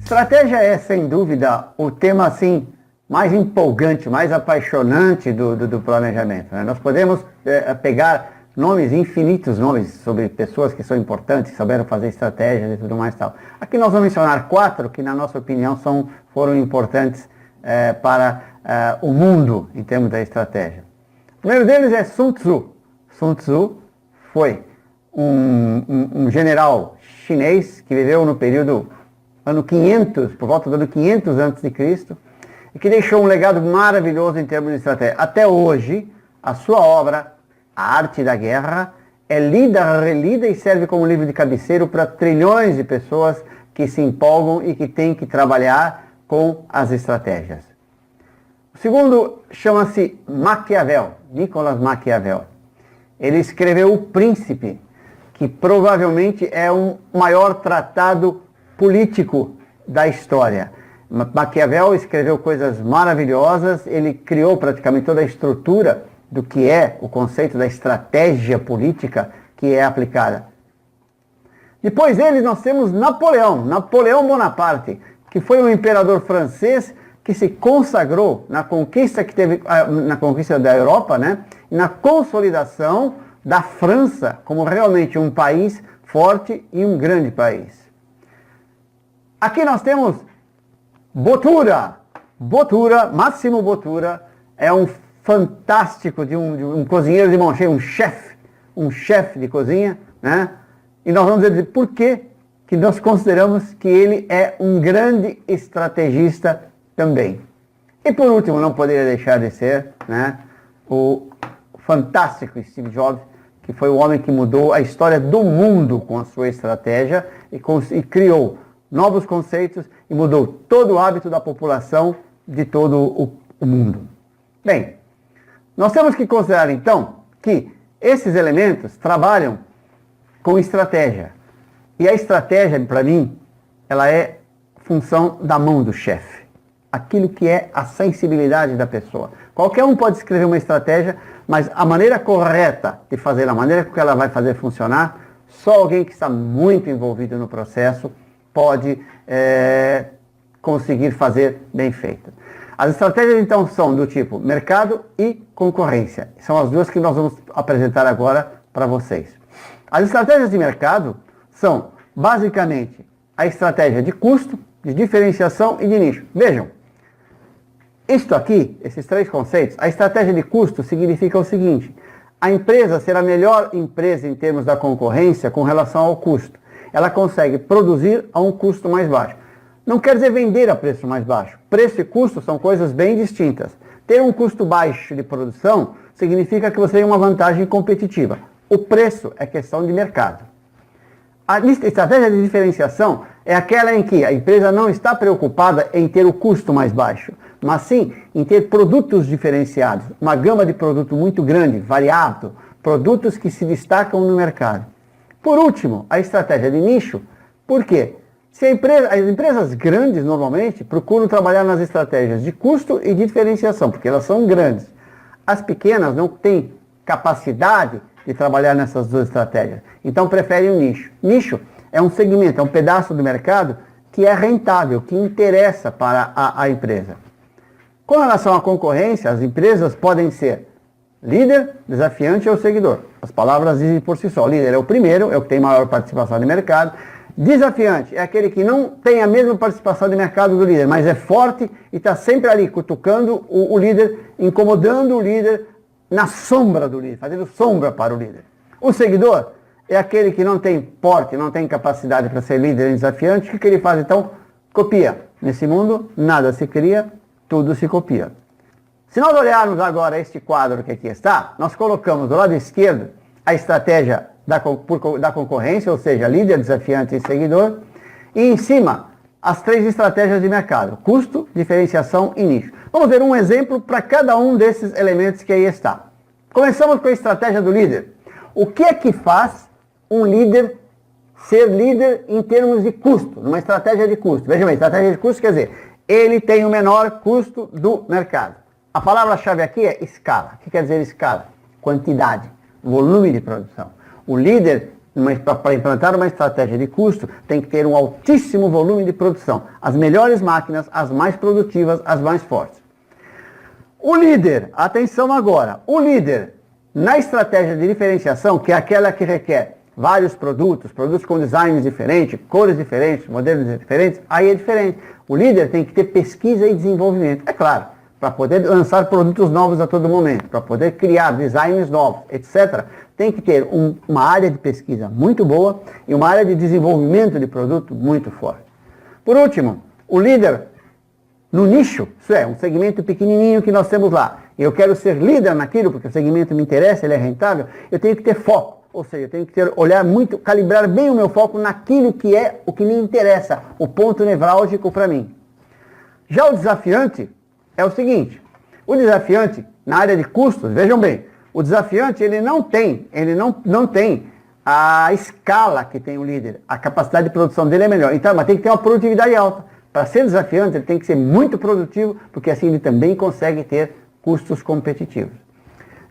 Estratégia é, sem dúvida, o tema assim mais empolgante, mais apaixonante do planejamento, né? Nós podemos pegar nomes, infinitos nomes, sobre pessoas que são importantes, que souberam fazer estratégias e tudo mais e tal. Aqui nós vamos mencionar 4 que, na nossa opinião, foram importantes para o mundo em termos da estratégia. O primeiro deles é Sun Tzu. Sun Tzu foi um general chinês que viveu no período ano 500, por volta do ano 500 a.C., e que deixou um legado maravilhoso em termos de estratégia. Até hoje, a sua obra, A Arte da Guerra, é lida, relida e serve como livro de cabeceiro para trilhões de pessoas que se empolgam e que têm que trabalhar com as estratégias. O segundo chama-se Maquiavel, Nicolas Maquiavel. Ele escreveu O Príncipe, que provavelmente é o maior tratado político da história. Maquiavel escreveu coisas maravilhosas, ele criou praticamente toda a estrutura do que é o conceito da estratégia política que é aplicada. Depois dele nós temos Napoleão Bonaparte, que foi um imperador francês que se consagrou na conquista que teve, na conquista da Europa, né? E na consolidação da França como realmente um país forte e um grande país. Aqui nós temos Bottura, Máximo Bottura, é um fantástico de um cozinheiro de mão cheia, um chefe de cozinha, né? E nós vamos dizer por que nós consideramos que ele é um grande estrategista também. E por último, não poderia deixar de ser, né, o fantástico Steve Jobs, que foi o homem que mudou a história do mundo com a sua estratégia e criou novos conceitos e mudou todo o hábito da população de todo o mundo. Bem, nós temos que considerar então que esses elementos trabalham com estratégia. E a estratégia, para mim, ela é função da mão do chefe. Aquilo que é a sensibilidade da pessoa. Qualquer um pode escrever uma estratégia, mas a maneira correta de fazer, a maneira que ela vai fazer funcionar, só alguém que está muito envolvido no processo pode conseguir fazer bem feito. As estratégias, então, são do tipo mercado e concorrência. São as duas que nós vamos apresentar agora para vocês. As estratégias de mercado são, basicamente, a estratégia de custo, de diferenciação e de nicho. Vejam, isto aqui, esses 3 conceitos, a estratégia de custo significa o seguinte: a empresa será a melhor empresa em termos da concorrência com relação ao custo. Ela consegue produzir a um custo mais baixo. Não quer dizer vender a preço mais baixo. Preço e custo são coisas bem distintas. Ter um custo baixo de produção significa que você tem uma vantagem competitiva. O preço é questão de mercado. A estratégia de diferenciação é aquela em que a empresa não está preocupada em ter o custo mais baixo, mas sim em ter produtos diferenciados, uma gama de produto muito grande, variado, produtos que se destacam no mercado. Por último, a estratégia de nicho. Por quê? As empresas grandes, normalmente, procuram trabalhar nas estratégias de custo e de diferenciação, porque elas são grandes. As pequenas não têm capacidade de trabalhar nessas duas estratégias, então preferem o nicho. Nicho é um segmento, é um pedaço do mercado que é rentável, que interessa para a empresa. Com relação à concorrência, as empresas podem ser líder, desafiante ou seguidor. As palavras dizem por si só. Líder é o primeiro, é o que tem maior participação de mercado. Desafiante é aquele que não tem a mesma participação de mercado do líder, mas é forte e está sempre ali cutucando o líder, incomodando o líder na sombra do líder, fazendo sombra para o líder. O seguidor é aquele que não tem porte, não tem capacidade para ser líder e desafiante. O que ele faz então? Copia. Nesse mundo, nada se cria, tudo se copia. Se nós olharmos agora este quadro que aqui está, nós colocamos do lado esquerdo a estratégia da concorrência, ou seja, líder, desafiante e seguidor, e em cima as 3 estratégias de mercado: custo, diferenciação e nicho. Vamos ver um exemplo para cada um desses elementos que aí está. Começamos com a estratégia do líder. O que é que faz um líder ser líder em termos de custo, numa estratégia de custo? Veja bem, estratégia de custo quer dizer, ele tem o menor custo do mercado. A palavra-chave aqui é escala. O que quer dizer escala? Quantidade, volume de produção. O líder para implantar uma estratégia de custo, tem que ter um altíssimo volume de produção. As melhores máquinas, as mais produtivas, as mais fortes. O líder, atenção agora, o líder na estratégia de diferenciação, que é aquela que requer vários produtos com designs diferentes, cores diferentes, modelos diferentes, aí é diferente. O líder tem que ter pesquisa e desenvolvimento, é claro, para poder lançar produtos novos a todo momento, para poder criar designs novos, etc. Tem que ter uma área de pesquisa muito boa e uma área de desenvolvimento de produto muito forte. Por último, o líder no nicho, isso é, um segmento pequenininho que nós temos lá, eu quero ser líder naquilo porque o segmento me interessa, ele é rentável, eu tenho que ter foco, ou seja, eu tenho que olhar muito, calibrar bem o meu foco naquilo que é o que me interessa, o ponto nevrálgico para mim. Já o desafiante é o seguinte, o desafiante na área de custos, vejam bem, o desafiante ele não tem a escala que tem o líder, a capacidade de produção dele é melhor, então, mas tem que ter uma produtividade alta. Para ser desafiante, ele tem que ser muito produtivo, porque assim ele também consegue ter custos competitivos.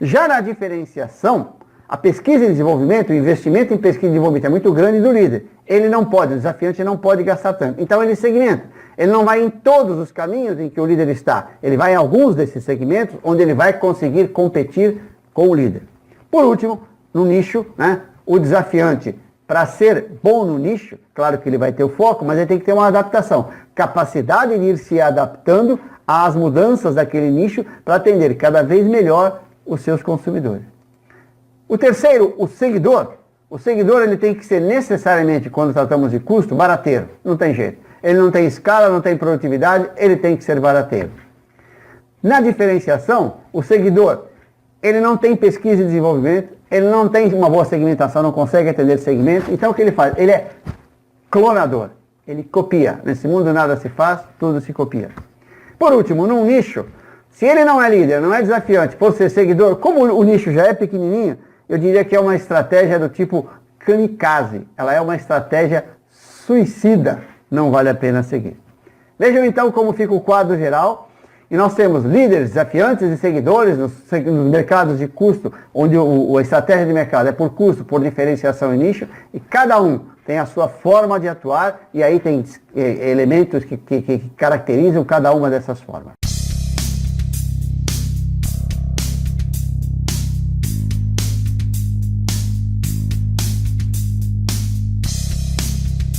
Já na diferenciação, a pesquisa e desenvolvimento, o investimento em pesquisa e desenvolvimento é muito grande do líder. Ele não pode, o desafiante não pode gastar tanto. Então ele segmenta. Ele não vai em todos os caminhos em que o líder está. Ele vai em alguns desses segmentos onde ele vai conseguir competir com o líder. Por último, no nicho, né, o desafiante, para ser bom no nicho, claro que ele vai ter o foco, mas ele tem que ter uma adaptação. Capacidade de ir se adaptando às mudanças daquele nicho para atender cada vez melhor os seus consumidores. O terceiro, o seguidor. O seguidor ele tem que ser necessariamente, quando tratamos de custo, barateiro. Não tem jeito. Ele não tem escala, não tem produtividade, ele tem que ser barateiro. Na diferenciação, o seguidor, ele não tem pesquisa e desenvolvimento, ele não tem uma boa segmentação, não consegue atender segmento. Então o que ele faz? Ele é clonador. Ele copia. Nesse mundo nada se faz, tudo se copia. Por último, num nicho, se ele não é líder, não é desafiante, por ser seguidor, como o nicho já é pequenininho, eu diria que é uma estratégia do tipo kamikaze. Ela é uma estratégia suicida. Não vale a pena seguir. Vejam então como fica o quadro geral. E nós temos líderes, desafiantes e seguidores nos mercados de custo, onde a estratégia de mercado é por custo, por diferenciação e nicho, e cada um tem a sua forma de atuar, e aí tem elementos que caracterizam cada uma dessas formas.